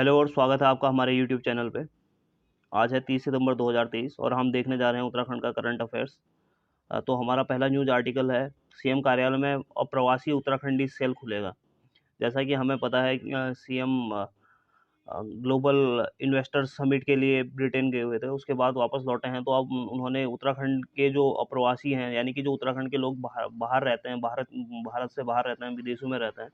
Hello और स्वागत है आपका हमारे यूट्यूब चैनल पे। आज है 30 सितंबर 2023 और हम देखने जा रहे हैं उत्तराखंड का करंट अफेयर्स। तो हमारा पहला न्यूज़ आर्टिकल है, सीएम कार्यालय में अप्रवासी उत्तराखंडी सेल खुलेगा। जैसा कि हमें पता है सीएम ग्लोबल इन्वेस्टर्स समिट के लिए ब्रिटेन गए हुए थे, उसके बाद वापस लौटे हैं। तो अब उन्होंने उत्तराखंड के जो अप्रवासी हैं, यानी कि जो उत्तराखंड के लोग बाहर बाहर रहते हैं, भारत से बाहर रहते हैं, विदेशों में रहते हैं,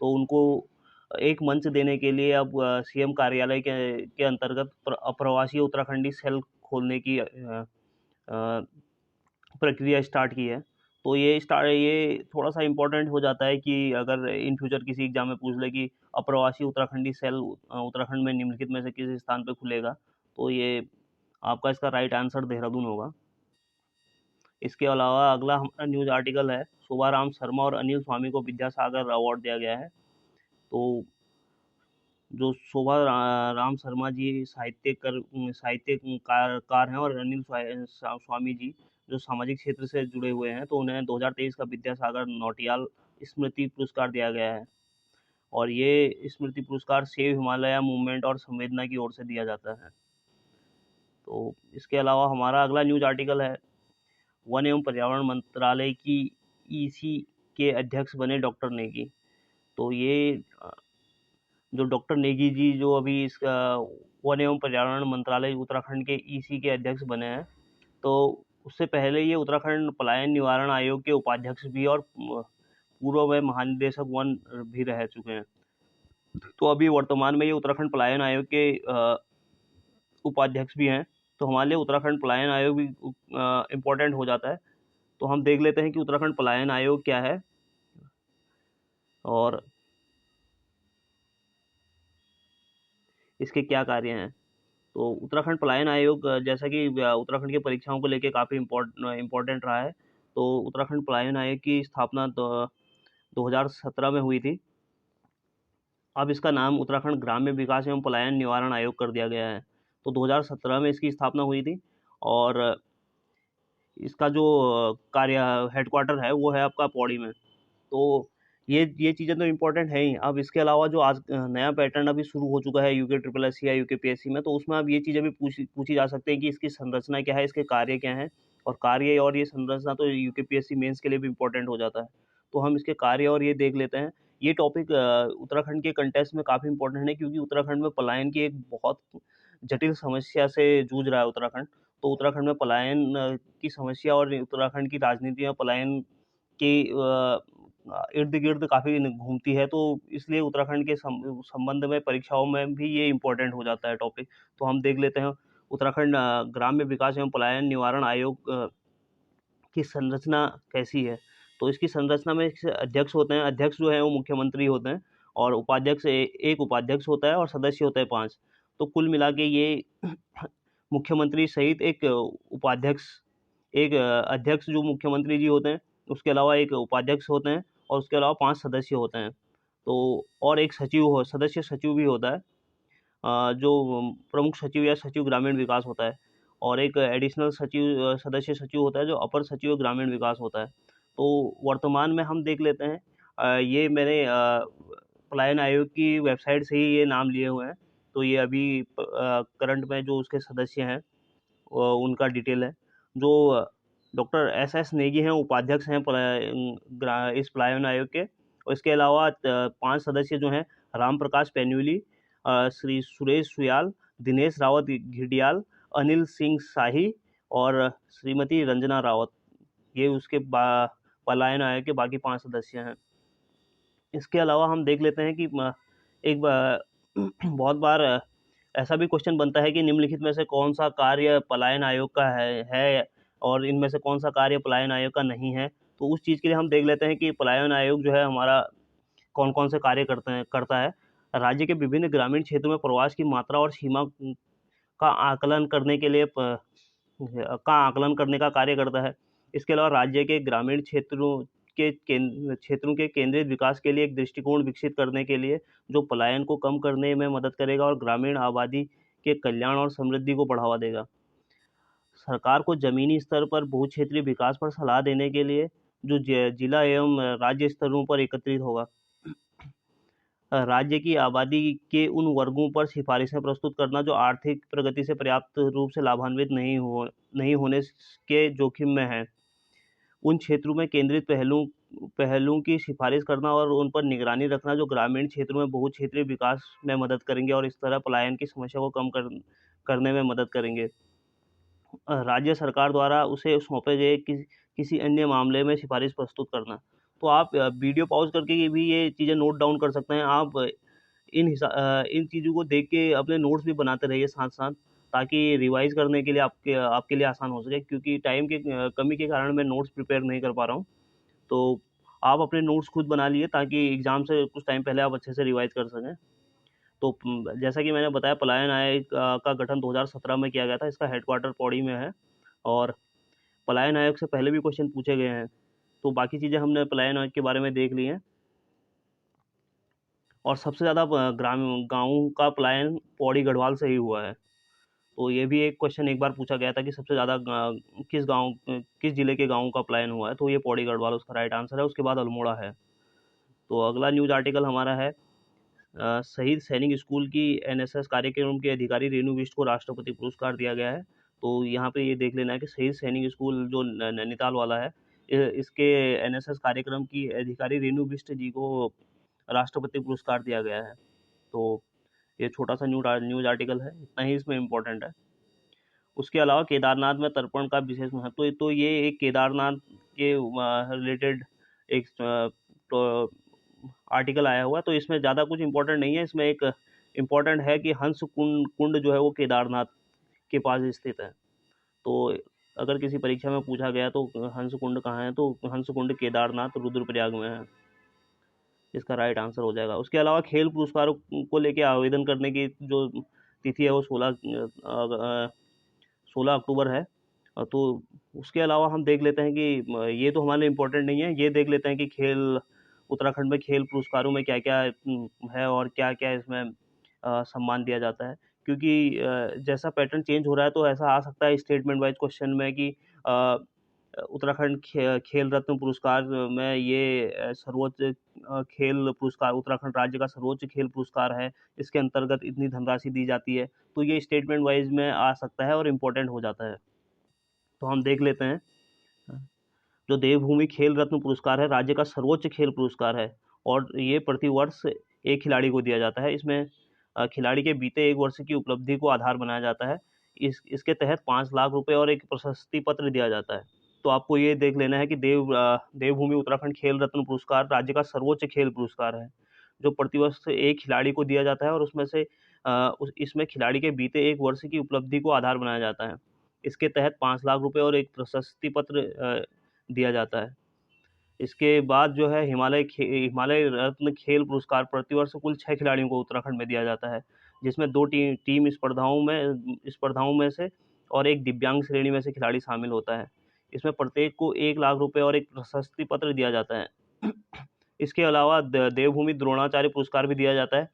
तो उनको एक मंच देने के लिए अब सीएम कार्यालय के अंतर्गत अप्रवासी उत्तराखंडी सेल खोलने की प्रक्रिया स्टार्ट की है। तो ये थोड़ा सा इम्पोर्टेंट हो जाता है कि अगर इन फ्यूचर किसी एग्जाम में पूछ ले कि अप्रवासी उत्तराखंडी सेल उत्तराखंड में निम्नलिखित में से किस स्थान पर खुलेगा, तो ये आपका इसका राइट आंसर देहरादून होगा। इसके अलावा अगला हमारा न्यूज़ आर्टिकल है, शोभाराम शर्मा और अनिल स्वामी को विद्यासागर अवार्ड दिया गया है। तो जो राम शर्मा जी साहित्यकार हैं, और अनिल स्वामी जी जो सामाजिक क्षेत्र से जुड़े हुए हैं, तो उन्हें 2023 का विद्यासागर नौटियाल स्मृति पुरस्कार दिया गया है। और ये स्मृति पुरस्कार सेव हिमालय मूवमेंट और संवेदना की ओर से दिया जाता है। तो इसके अलावा हमारा अगला न्यूज आर्टिकल है, वन एवं पर्यावरण मंत्रालय की ईसी के अध्यक्ष बने डॉक्टर नेगी। तो ये जो डॉक्टर नेगी जी जो अभी इसका वन एवं पर्यावरण मंत्रालय उत्तराखंड के ईसी के अध्यक्ष बने हैं, तो उससे पहले ये उत्तराखंड पलायन निवारण आयोग के उपाध्यक्ष भी और पूर्व में महानिदेशक वन भी रह चुके हैं। तो अभी वर्तमान में ये उत्तराखंड पलायन आयोग के उपाध्यक्ष भी हैं। तो हमारे लिए उत्तराखंड पलायन आयोग भी इम्पोर्टेंट हो जाता है। तो हम देख लेते हैं कि उत्तराखंड पलायन आयोग क्या है और इसके क्या कार्य हैं। तो उत्तराखंड पलायन आयोग जैसा कि उत्तराखंड की परीक्षाओं को लेकर काफ़ी इम्पोर्टेंट रहा है। तो उत्तराखंड पलायन आयोग की स्थापना 2017 में हुई थी। अब इसका नाम उत्तराखंड ग्राम्य विकास एवं पलायन निवारण आयोग कर दिया गया है। तो 2017 में इसकी स्थापना हुई थी और इसका जो कार्य हेडक्वार्टर है वो है आपका पौड़ी में। तो ये चीज़ें तो इम्पोर्टेंट है ही। अब इसके अलावा जो आज नया पैटर्न अभी शुरू हो चुका है यूके ट्रिपल एस या यूके पीएससी में, तो उसमें अब ये चीज़ें भी पूछी जा सकती हैं कि इसकी संरचना क्या है, इसके कार्य क्या हैं। और कार्य और ये संरचना तो यूके पीएससी मेंस के लिए भी इम्पोर्टेंट हो जाता है। तो हम इसके कार्य और ये देख लेते हैं। ये टॉपिक उत्तराखंड के कंटेस्ट में काफ़ी इंपॉर्टेंट है, क्योंकि उत्तराखंड में पलायन की एक बहुत जटिल समस्या से जूझ रहा है उत्तराखंड। तो उत्तराखंड में पलायन की समस्या और उत्तराखंड की राजनीति में पलायन के इर्द गिर्द काफ़ी घूमती है। तो इसलिए उत्तराखंड के संबंध में परीक्षाओं में भी ये इम्पोर्टेंट हो जाता है टॉपिक। तो हम देख लेते हैं उत्तराखंड ग्राम्य विकास एवं पलायन निवारण आयोग की संरचना कैसी है। तो इसकी संरचना में अध्यक्ष होते हैं। अध्यक्ष जो है वो मुख्यमंत्री होते हैं, और उपाध्यक्ष एक उपाध्यक्ष होता है, और सदस्य होते हैं 5। तो कुल मिला के ये मुख्यमंत्री सहित एक उपाध्यक्ष, एक अध्यक्ष जो मुख्यमंत्री जी होते हैं, उसके अलावा एक उपाध्यक्ष होते हैं, और उसके अलावा 5 सदस्य होते हैं। तो और एक सदस्य सचिव भी होता है, जो प्रमुख सचिव या सचिव ग्रामीण विकास होता है। और एक एडिशनल सचिव, सदस्य सचिव होता है, जो अपर सचिव ग्रामीण विकास होता है। तो वर्तमान में हम देख लेते हैं, ये मैंने पलायन आयोग की वेबसाइट से ही ये नाम लिए हुए हैं। तो ये अभी करंट में जो उसके सदस्य हैं उनका डिटेल है। जो डॉक्टर एस नेगी हैं, उपाध्यक्ष हैं इस पलायन आयोग के। और इसके अलावा 5 सदस्य जो हैं, राम प्रकाश पैन्यूली, श्री सुरेश सुयाल, दिनेश रावत घिडियाल, अनिल सिंह शाही और श्रीमती रंजना रावत, ये उसके पलायन आयोग के बाकी 5 सदस्य हैं। इसके अलावा हम देख लेते हैं कि एक बहुत बार ऐसा भी क्वेश्चन बनता है कि निम्नलिखित में से कौन सा कार्य पलायन आयोग का है और इनमें से कौन सा कार्य पलायन आयोग का नहीं है। तो उस चीज़ के लिए हम देख लेते हैं कि पलायन आयोग जो है हमारा कौन कौन से कार्य करता है। राज्य के विभिन्न ग्रामीण क्षेत्रों में प्रवास की मात्रा और सीमा का आकलन करने के लिए आकलन करने का कार्य करता है। इसके अलावा राज्य के ग्रामीण क्षेत्रों के केंद्रित विकास के लिए एक दृष्टिकोण विकसित करने के लिए, जो पलायन को कम करने में मदद करेगा और ग्रामीण आबादी के कल्याण और समृद्धि को बढ़ावा देगा। सरकार को जमीनी स्तर पर बहुक्षेत्रीय विकास पर सलाह देने के लिए जो जिला एवं राज्य स्तरों पर एकत्रित होगा। राज्य की आबादी के उन वर्गों पर सिफारिशें प्रस्तुत करना जो आर्थिक प्रगति से पर्याप्त रूप से लाभान्वित नहीं होने के जोखिम में हैं। उन क्षेत्रों में केंद्रित पहलों की सिफारिश करना और उन पर निगरानी रखना जो ग्रामीण क्षेत्रों में बहुक्षेत्रीय विकास में मदद करेंगे और इस तरह पलायन की समस्या को कम करने में मदद करेंगे। राज्य सरकार द्वारा उसे सौंपे गए किसी अन्य मामले में सिफारिश प्रस्तुत करना। तो आप वीडियो पॉज़ करके भी ये चीज़ें नोट डाउन कर सकते हैं। आप इन चीज़ों को देख के अपने नोट्स भी बनाते रहिए साथ-साथ, ताकि रिवाइज़ करने के लिए आपके लिए आसान हो सके, क्योंकि टाइम के कमी के कारण मैं नोट्स प्रिपेयर नहीं कर पा रहा हूँ। तो आप अपने नोट्स खुद बना लिए ताकि एग्ज़ाम से कुछ टाइम पहले आप अच्छे से रिवाइज़ कर सकें। तो जैसा कि मैंने बताया, पलायन आयोग का गठन 2017 में किया गया था। इसका हेडक्वार्टर पौड़ी में है और पलायन आयोग से पहले भी क्वेश्चन पूछे गए हैं। तो बाकी चीज़ें हमने पलायन आयोग के बारे में देख ली हैं। और सबसे ज़्यादा गाँवों का पलायन पौड़ी गढ़वाल से ही हुआ है। तो ये भी एक क्वेश्चन एक बार पूछा गया था कि सबसे ज़्यादा किस ज़िले के गाँवों का पलायन हुआ है, तो ये पौड़ी गढ़वाल उसका राइट आंसर है। उसके बाद अल्मोड़ा है। तो अगला न्यूज़ आर्टिकल हमारा है, शहीद सैनिक स्कूल की एनएसएस कार्यक्रम के अधिकारी रेणु बिष्ट को राष्ट्रपति पुरस्कार दिया गया है। तो यहाँ पे ये देख लेना है कि शहीद सैनिक स्कूल जो नैनीताल वाला है, इसके एनएसएस कार्यक्रम की अधिकारी रेणु बिष्ट जी को राष्ट्रपति पुरस्कार दिया गया है। तो ये छोटा सा न्यूज़ आर्टिकल है, इतना ही इसमें इम्पोर्टेंट है। उसके अलावा केदारनाथ में तर्पण का विशेष महत्व। तो ये एक केदारनाथ के रिलेटेड एक आर्टिकल आया हुआ है। तो इसमें ज़्यादा कुछ इम्पोर्टेंट नहीं है। इसमें एक इम्पोर्टेंट है कि हंस कुंड जो है वो केदारनाथ के पास स्थित है। तो अगर किसी परीक्षा में पूछा गया तो हंस कुंड कहाँ है, तो हंस कुंड केदारनाथ रुद्रप्रयाग में है। इसका राइट आंसर हो जाएगा। उसके अलावा खेल पुरस्कारों को लेके आवेदन करने की जो तिथि है वो 16 अक्टूबर है। तो उसके अलावा हम देख लेते हैं कि ये तो हमारे लिए इम्पोर्टेंट नहीं है। ये देख लेते हैं कि उत्तराखंड में खेल पुरस्कारों में क्या-क्या है और क्या-क्या इसमें सम्मान दिया जाता है। क्योंकि जैसा पैटर्न चेंज हो रहा है, तो ऐसा आ सकता है स्टेटमेंट वाइज़ क्वेश्चन में कि उत्तराखंड खेल रत्न पुरस्कार में ये सर्वोच्च खेल पुरस्कार उत्तराखंड राज्य का सर्वोच्च खेल पुरस्कार है। इसके अंतर्गत इतनी धनराशि दी जाती है। तो ये स्टेटमेंट वाइज़ में आ सकता है और इम्पोर्टेंट हो जाता है। तो हम देख लेते हैं, जो देवभूमि खेल रत्न पुरस्कार है, राज्य का सर्वोच्च खेल पुरस्कार है और ये प्रतिवर्ष एक खिलाड़ी को दिया जाता है। इसमें खिलाड़ी के बीते 1 वर्ष की उपलब्धि को आधार बनाया जाता है। इसके तहत 5 लाख रुपए और एक प्रशस्ति पत्र दिया जाता है। तो आपको ये देख लेना है कि देवभूमि उत्तराखंड खेल रत्न पुरस्कार राज्य का सर्वोच्च खेल पुरस्कार है, जो प्रतिवर्ष एक खिलाड़ी को दिया जाता है और उसमें से इसमें खिलाड़ी के बीते 1 वर्ष की उपलब्धि को आधार बनाया जाता है। इसके तहत 5 लाख रुपए और एक प्रशस्ति पत्र दिया जाता है। इसके बाद जो है हिमालय रत्न खेल पुरस्कार प्रतिवर्ष कुल 6 खिलाड़ियों को उत्तराखंड में दिया जाता है, जिसमें 2 टीम स्पर्धाओं में से और एक दिव्यांग श्रेणी में से खिलाड़ी शामिल होता है। इसमें प्रत्येक को 1 लाख रुपए और एक प्रशस्ति पत्र दिया जाता है। इसके अलावा देवभूमि द्रोणाचार्य पुरस्कार भी दिया जाता है।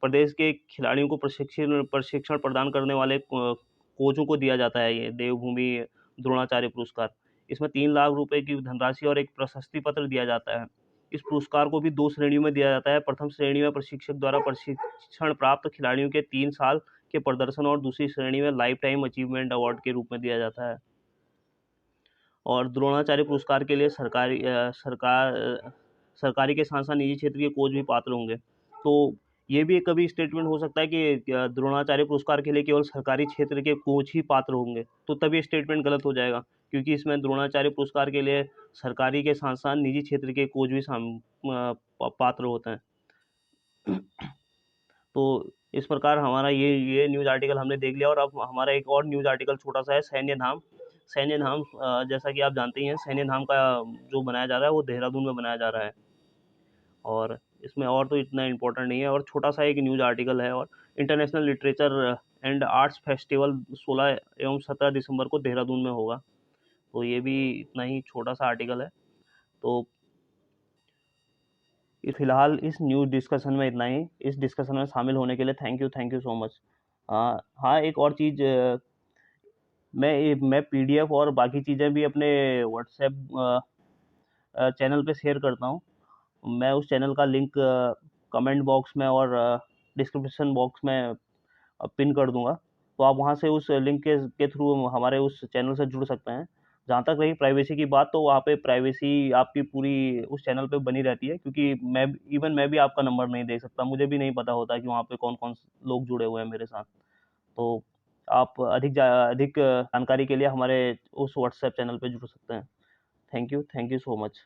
प्रदेश के खिलाड़ियों को प्रशिक्षण प्रदान करने वाले कोचों को दिया जाता है ये देवभूमि द्रोणाचार्य पुरस्कार। इसमें 3 लाख रुपए की धनराशि और एक प्रशस्ति पत्र दिया जाता है। इस पुरस्कार को भी 2 श्रेणियों में दिया जाता है। प्रथम श्रेणी में प्रशिक्षक द्वारा प्रशिक्षण प्राप्त खिलाड़ियों के 3 साल के प्रदर्शन और दूसरी श्रेणी में लाइफ टाइम अचीवमेंट अवार्ड के रूप में दिया जाता है। और द्रोणाचार्य पुरस्कार के लिए सरकारी के साथ-साथ निजी क्षेत्र के कोच भी पात्र होंगे। तो ये भी कभी स्टेटमेंट हो सकता है कि द्रोणाचार्य पुरस्कार के लिए केवल सरकारी क्षेत्र के कोच ही पात्र होंगे, तो तब ये स्टेटमेंट गलत हो जाएगा, क्योंकि इसमें द्रोणाचार्य पुरस्कार के लिए सरकारी के साथ-साथ निजी क्षेत्र के कोच भी पात्र होते हैं। तो इस प्रकार हमारा ये न्यूज़ आर्टिकल हमने देख लिया और अब हमारा एक और न्यूज़ आर्टिकल छोटा-सा है, सैन्य धाम। सैन्य धाम जैसा कि आप जानते ही हैं, सैन्य धाम का जो बनाया जा रहा है वो देहरादून में बनाया जा रहा है। और इसमें और तो इतना इम्पोर्टेंट नहीं है। और छोटा-सा एक न्यूज़ आर्टिकल है, और international literature and arts festival 16 एवं 17 दिसंबर को देहरादून में होगा। तो ये भी इतना ही छोटा-सा आर्टिकल है। तो फिलहाल इस न्यूज़ डिस्कशन में इतना ही। इस डिस्कशन में शामिल होने के लिए थैंक यू सो मच। हाँ, एक और चीज़, मैं पीडीएफ और बाकी चीज़ें भी अपने व्हाट्सएप चैनल पे शेयर करता हूँ। मैं उस चैनल का लिंक कमेंट बॉक्स में और डिस्क्रिप्शन बॉक्स में पिन कर दूंगा। तो आप वहाँ से उस लिंक के थ्रू हमारे उस चैनल से जुड़ सकते हैं। जहाँ तक रही प्राइवेसी की बात, तो वहाँ पे प्राइवेसी आपकी पूरी उस चैनल पे बनी रहती है, क्योंकि मैं भी आपका नंबर नहीं देख सकता, मुझे भी नहीं पता होता कि वहाँ पे कौन कौन लोग जुड़े हुए हैं मेरे साथ। तो आप अधिक जानकारी के लिए हमारे उस व्हाट्सएप चैनल पे जुड़ सकते हैं। Thank you so much.